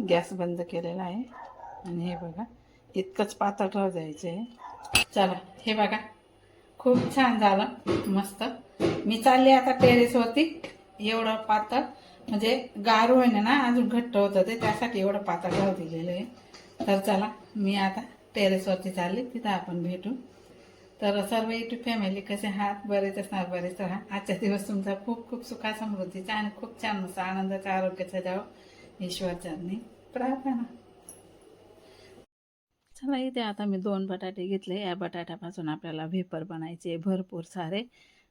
Gas बंद केलेला आहे आणि हे बघा इतकंच पातळ राहू द्यायचं आहे. चला हे बघा खूप छान झालं मस्त. मी चालले आता टेरेसवरती. एवढं पातळ म्हणजे गार होईना ना अजून घट्ट होतं ते, त्यासाठी एवढं पातळ राहू दिलेलं आहे. तर चला मी आता टेरेसवरती चालले, तिथं आपण भेटू. तर सर्व यूट्यूब फॅमिली कसे आहात? बरेच असणार, बरेच राहा. आजचा दिवस तुमचा खूप खूप सुखा समृद्धीचा आणि खूप छान मस्त आनंदाचा आरोग्याचा जावं ईश्वरचरणी प्रार्थना. चला इथे आता मी 2 बटाटे घेतले. या बटाट्यापासून आपल्याला वेफर बनायचे भरपूर सारे.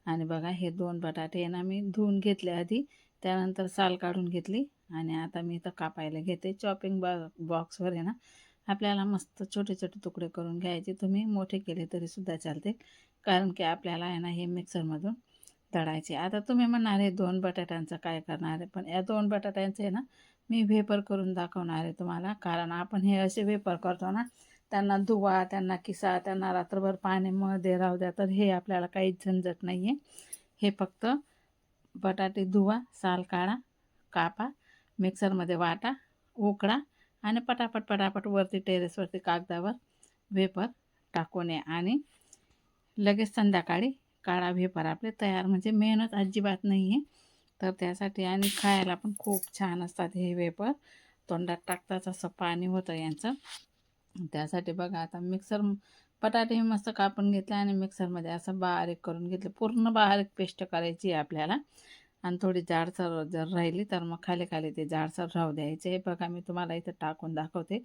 आणि बघा हे 2 बटाटे आहे ना मी धुवून घेतले आधी, त्यानंतर साल काढून घेतली आणि आता मी इथं कापायला घेते. चॉपिंग बॉक्सवर आहे ना आपल्याला मस्त छोटे छोटे तुकडे करून घ्यायचे. तुम्ही मोठे केले तरीसुद्धा चालते, कारण की आपल्याला आहे ना हे मिक्सरमधून दळायचे. आता तुम्ही म्हणणार आहे 2 बटाट्यांचं काय करणार आहे, पण या 2 बटाट्यांचे आहे ना मी वेफर करून दाखवणार आहे तुम्हाला. कारण आपण हे असे वेफर करतो ना, त्यांना धुवा, त्यांना किसा, त्यांना रात्रभर पाण्यामध्ये राहू द्या, तर हे आपल्याला काहीच झंझट नाही आहे. हे फक्त बटाटे धुवा, साल काढा, कापा, मिक्सरमध्ये वाटा, उकडा आणि पटापट पटापट वरती टेरेसवरती कागदावर वेफर टाकून या आणि लगेच संध्याकाळी काढा वेफर आपले तयार. म्हणजे मेहनत अजिबात नाही आहे. तर त्यासाठी आणि खायला पण खूप छान असतात हे वेफर. तोंडात टाकताच असं पाणी होतं यांचं. त्यासाठी बघा आता बटाटे मस्त कापून घेतले आणि मिक्सरमध्ये असं बारीक करून घेतले. पूर्ण बारीक पेस्ट करायची आहे आपल्याला. आणि थोडी जाडसर जर राहिली तर मग खाली खाली ते जाडसर राहू द्यायचे. बघा मी तुम्हाला इथं टाकून दाखवते.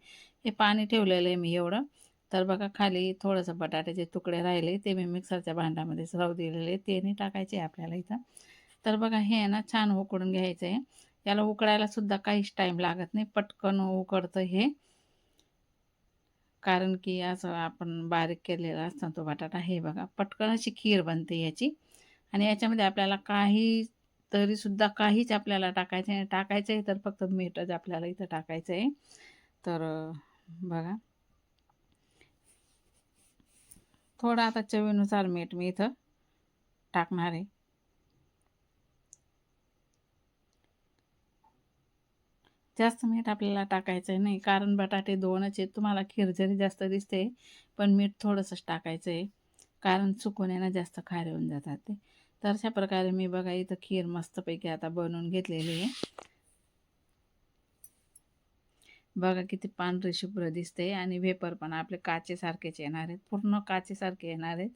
हे पाणी ठेवलेलं आहे मी एवढं. तर बघा खाली थोडंसं बटाट्याचे तुकडे राहिले ते मी मिक्सरच्या भांड्यामध्येच राहू दिलेले, ते नाही टाकायचे आपल्याला इथं. तर बघा हे ना छान उकडून घ्यायचं आहे. याला उकडायला सुद्धा काहीच टाईम लागत नाही, पटकन उकडतं हे. कारण की असं आपण बारीक केलेला असतो तो बटाटा. हे बघा पटकन अशी खीर बनते याची. आणि याच्यामध्ये आपल्याला तरीसुद्धा काहीच आपल्याला टाकायचं आहे. टाकायचं आहे तर फक्त मीठच आपल्याला इथं टाकायचं आहे. तर बघा थोडं आता चवीनुसार मीठ मी इथं टाकणार आहे. जास्त मीठ आपल्याला टाकायचं नाही, कारण बटाटे 2च आहेत. तुम्हाला खीर जरी जास्त दिसते पण मीठ थोडंसंच टाकायचं आहे, कारण चुकून आहे ना जास्त खारे होऊन जातात ते. तर अशा प्रकारे मी बघा इथं खीर मस्तपैकी आता बनवून घेतलेली आहे. बघा किती पांढरी शुभ्र दिसते आणि वेफर पण आपले काचेसारखेच येणार आहेत, पूर्ण काचेसारखे येणार आहेत.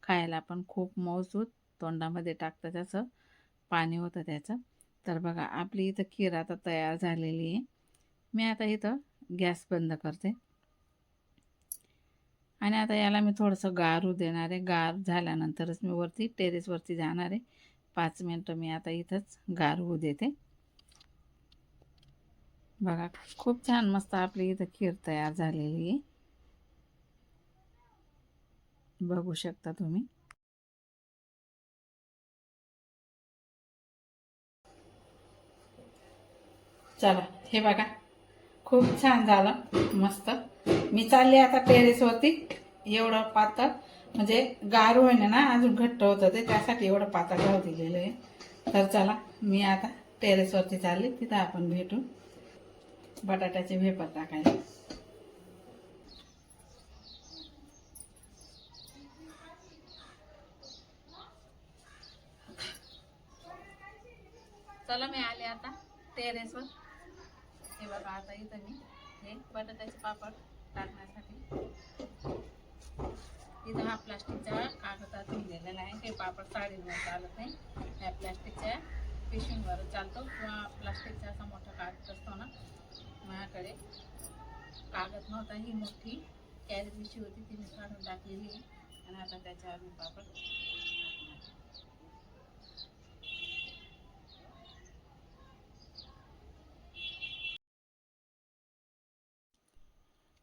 खायला पण खूप मऊसूत, तोंडामध्ये टाकतं त्याचं पाणी होतं त्याचं. तर बघा आपली इथं खीर आता तयार झालेली आहे. मी आता इथं गॅस बंद करते आणि आता याला मी थोडंसं गार होऊ देणार आहे. गार झाल्यानंतरच मी टेरेसवरती जाणार आहे. 5 मिनटं मी आता इथंच गार होऊ देते. बघा खूप छान मस्त आपली इथं खीर तयार झालेली आहे, बघू शकता तुम्ही. चला हे बघा खूप छान झालं मस्त. मी चालले आता टेरेसवरती. एवढं पातळ म्हणजे गार होईना ना अजून घट्ट होतं ते, त्यासाठी एवढं पातळ राहू दिलेलं आहे. तर चला मी आता टेरेसवरती चालले, तिथं आपण भेटू बटाट्याचे वेफर टाकायला. चला मी आले आता टेरेसवर. हे बघा आता इथं मी हे बटाट्याचे पापड टाकण्यासाठी इथं हा प्लास्टिकच्या कागदात दिलेला आहे. काही पापड साडीवर चालत नाही, ह्या प्लास्टिकच्या पिशवींवर चालतो, किंवा प्लास्टिकचा असा मोठा कागद असतो ना. माझ्याकडे कागद नव्हता, ही मोठी कॅरी पिशवी होती ती मी काढून टाकलेली आहे. आणि आता त्याच्यावर मी पापड.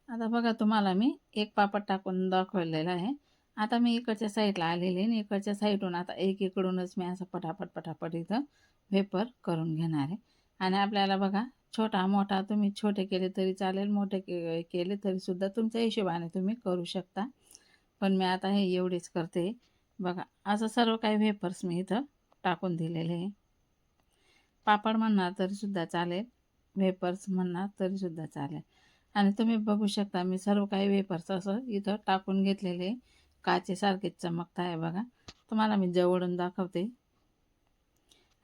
आता बघा तुम्हाला मी एक पापड टाकून दाखवलेला आहे. आता मी इकडच्या साईडला आलेले आणि इकडच्या साईडून आता इकडूनच मी असं पटापट पटापट इथं वेफर करून घेणार आहे. आणि आपल्याला बघा छोटा मोठा तुम्ही छोटे केले तरी चालेल, मोठे केले तरीसुद्धा तुमच्या हिशोबाने तुम्ही करू शकता. पण मी आता हे एवढेच करते. बघा असं सर्व काही वेफर्स मी इथं टाकून दिलेले आहे. पापड म्हणणार तरीसुद्धा चालेल. वेपर्स म्हणणार तरीसुद्धा चालेल. आणि तुम्ही बघू शकता मी सर्व काही वेपर्स असं इथं टाकून घेतलेले काचेसारखेच चमकत आहे बघा. तुम्हाला मी जवळून दाखवते.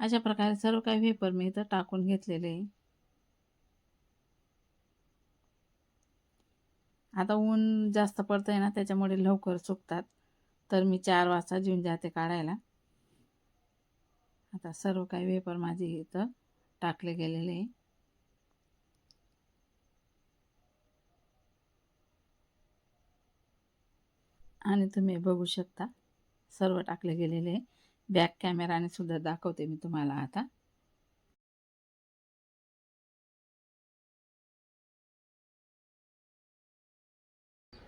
अशा प्रकारे सर्व काही वेपर मी इथं टाकून घेतलेले आहे. आता ऊन जास्त पडतंय ना, त्याच्यामुळे लवकर सुकतात. तर मी 4 वाजता घेऊन जाते काढायला. आता सर्व काही वेपर माझे इथं टाकले गेलेले आहे. आणि तुम्ही बघू शकता सर्व टाकले गेलेले आहे. बॅक कॅमेराने सुद्धा दाखवते मी तुम्हाला आता.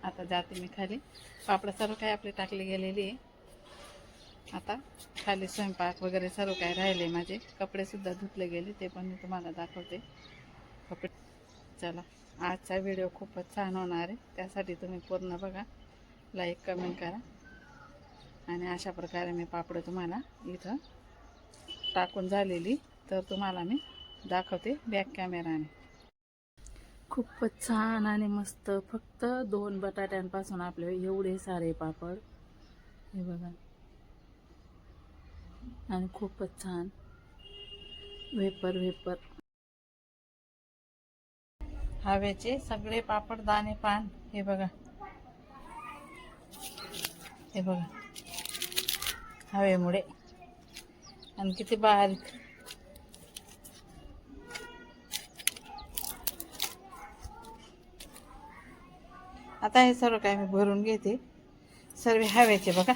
आता जाते मी खाली. पापड सर्व काही आपले टाकले गेलेले आहे. आता खाली स्वयंपाक वगैरे सर्व काही राहिले. माझे कपडेसुद्धा धुतले गेले, ते पण मी तुम्हाला दाखवते. कपडे चला, आजचा व्हिडिओ खूपच छान होणार आहे, त्यासाठी तुम्ही पूर्ण बघा, लाईक कमेंट करा. आणि अशा प्रकारे मी पापड तुम्हाला इथं टाकून झालेली तर तुम्हाला मी दाखवते बॅक कॅमेराने. खूपच छान आणि मस्त. फक्त 2 बटाट्यांपासून आपले एवढे सारे पापड, हे बघा. आणि खूपच छान वेपर वेपर हवेचे सगळे पापड दाणे पान. हे बघा, हे बघा, हवेमुळे आणि किती बारीक. आता हे सर्व काय मी भरून घेते. सर्व हवेचे बघा.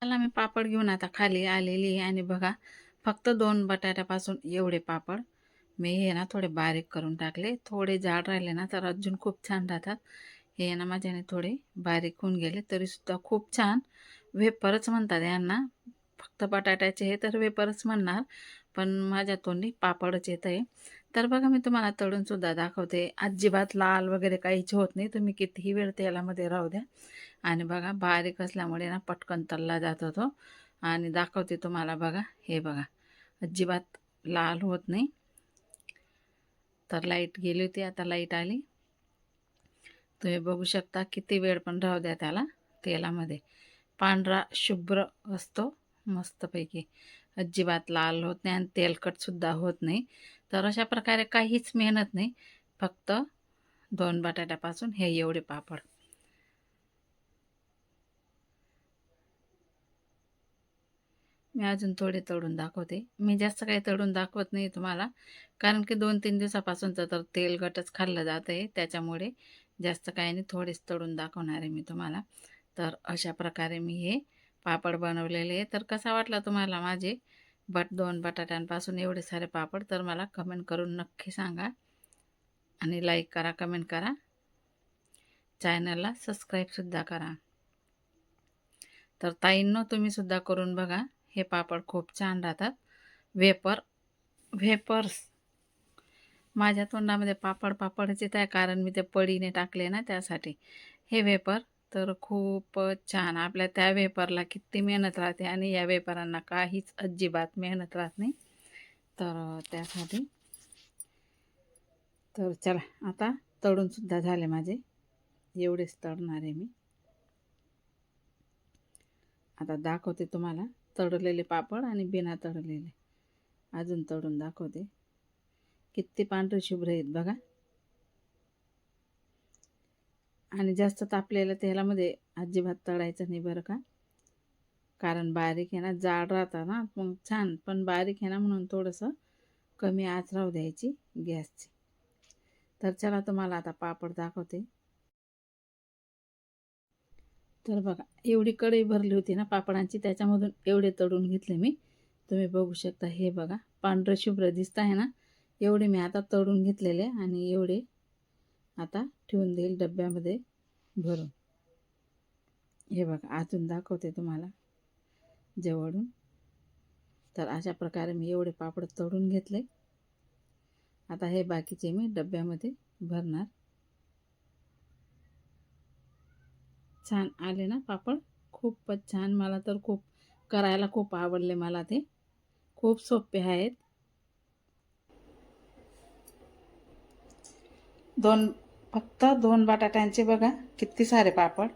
त्याला मी पापड घेऊन आता खाली आलेली आहे. आणि बघा, फक्त 2 बटाट्यापासून एवढे पापड मी हे ना थोडे बारीक करून टाकले. थोडे जाड राहिले ना तर अजून खूप छान राहतात. हे ना माझ्याने थोडे बारीक होऊन गेले, तरीसुद्धा खूप छान. वेफरच म्हणतात यांना. फक्त बटाट्याचे हे तर वेफरच म्हणणार, पण माझ्या तोंडी पापडच येत आहे. तर बघा, मी तुम्हाला तळूनसुद्धा दाखवते. अजिबात लाल वगैरे काहीच होत नाही. तुम्ही कितीही वेळ तेलामध्ये राहू द्या. आणि बघा, बारीक असल्यामुळे ना पटकन तळला जात होतो. आणि दाखवते तुम्हाला बघा, हे बघा, अजिबात लाल होत नाही. तर लाईट गेली होती, आता लाईट आली. तुम्ही बघू शकता, किती वेळ पण राहू द्या त्याला तेलामध्ये, पांढरा शुभ्र असतो मस्तपैकी. अजिबात लाल होत नाही आणि तेलकटसुद्धा होत नाही. तर अशा प्रकारे काहीच मेहनत नाही, फक्त 2 बटाट्यापासून हे एवढे पापड. मी अजून थोडे तळून दाखवते. मी जास्त काही तळून दाखवत नाही तुम्हाला, कारण की 2-3 दिवसापासूनचं तर तेलकटच खाल्लं जात आहे, त्याच्यामुळे जास्त काही नाही, थोडेच तळून दाखवणार आहे मी तुम्हाला. तर अशा प्रकारे मी हे पापड बनवलेले आहे. तर कसा वाटला तुम्हाला माझे 2 बटाट्यांपासून एवढे सारे पापड? तर मला कमेंट करून नक्की सांगा. आणि लाईक करा, कमेंट करा, चॅनलला सबस्क्राईबसुद्धा करा. तर ताईंनो, तुम्हीसुद्धा करून बघा. हे पापड खूप छान राहतात. वेपर्स माझ्या तोंडामध्ये पापड पापडच येत आहे, कारण मी ते पडीने टाकले ना, त्यासाठी. हे वेपर तर खूपच छान. आपल्या त्या वेपरला किती मेहनत राहते आणि या वेपरांना काहीच अजिबात मेहनत राहत नाही. तर त्यासाठी तर चला, आता तळूनसुद्धा झाले माझे. एवढेच तळणार आहे मी. आता दाखवते तुम्हाला तळलेले पापड आणि बिना तळलेले. अजून तळून दाखवते. किती पांढरे शुभ्र आहेत बघा. आणि जास्त तापलेल्या तेलामध्ये अजिबात तळायचं नाही बरं का, कारण बारीक आहे ना, जाड राहतं ना मग छान, पण बारीक आहे ना म्हणून थोडंसं कमी आच राहू द्यायची गॅसची. तर चला, तुम्हाला आता पापड दाखवते. तर बघा, एवढी कढई भरली होती ना पापडांची, त्याच्यामधून एवढे तळून घेतले मी. तुम्ही बघू शकता, हे बघा, पांढरं शुभ्र दिसत आहे ना, एवढे मी आता तळून घेतलेले. आणि एवढे आता ठेवून देईल डब्यामध्ये भरून. हे बघा, अजून दाखवते तुम्हाला जवळून. तर अशा प्रकारे मी एवढे पापड तळून घेतले. आता हे बाकीचे मी डब्यामध्ये भरणार. छान आले ना पापड, खूपच छान. मला तर खूप करायला खूप आवडले मला ते. खूप सोपे आहेत. फक्त 2 बटाट्यांचे बघा किती सारे पापड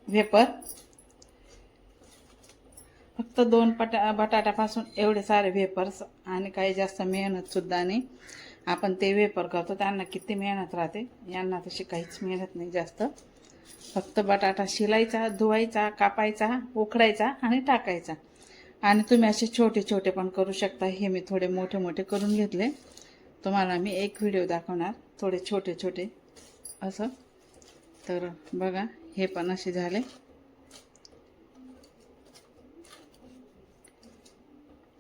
वेपर. फक्त 2 बटाट्यापासून एवढे सारे वेपर्स आणि काही जास्त मेहनत सुद्धा नाही. आपण ते वेपर करतो त्यांना किती मेहनत राहते, यांना तशी काहीच मेहनत नाही जास्त. फक्त बटाटा शिलायचा, धुवायचा, कापायचा, उकडायचा आणि टाकायचा. आणि तुम्ही असे छोटे छोटे पण करू शकता. हे मी थोडे मोठे मोठे करून घेतले. तुम्हाला मी एक व्हिडिओ दाखवणार थोडे छोटे छोटे असं. तर बघा हे पण असे झाले.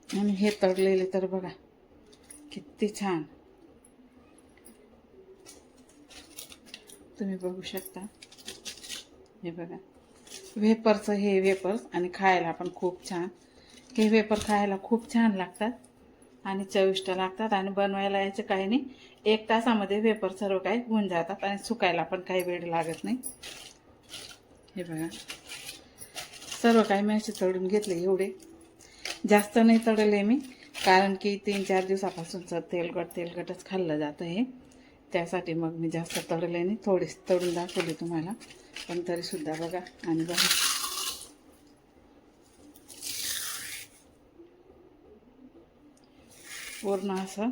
आणि हे तळलेले तर बघा किती छान तुम्ही बघू शकता. हे बघा वेपर्सचं हे वेपर्स आणि खायला पण खूप छान. हे वेपर खायला खूप छान लागतात आणि चविष्ट लागतात. आणि बनवायला यायचं काही नाही, 1 तासामध्ये वेपर सर्व काही होऊन जातात आणि सुकायला पण काही वेळ लागत नाही. हे बघा सर्व काही मी असे तळून घेतले. एवढे जास्त नाही तळले मी, कारण की 3-4 दिवसापासूनचं तेलकटच खाल्लं जातं हे, त्यासाठी मग मी जास्त तळले नाही. थोडेच तळून दाखवले तुम्हाला, पण तरीसुद्धा बघा. आणि बघा पूर्ण असं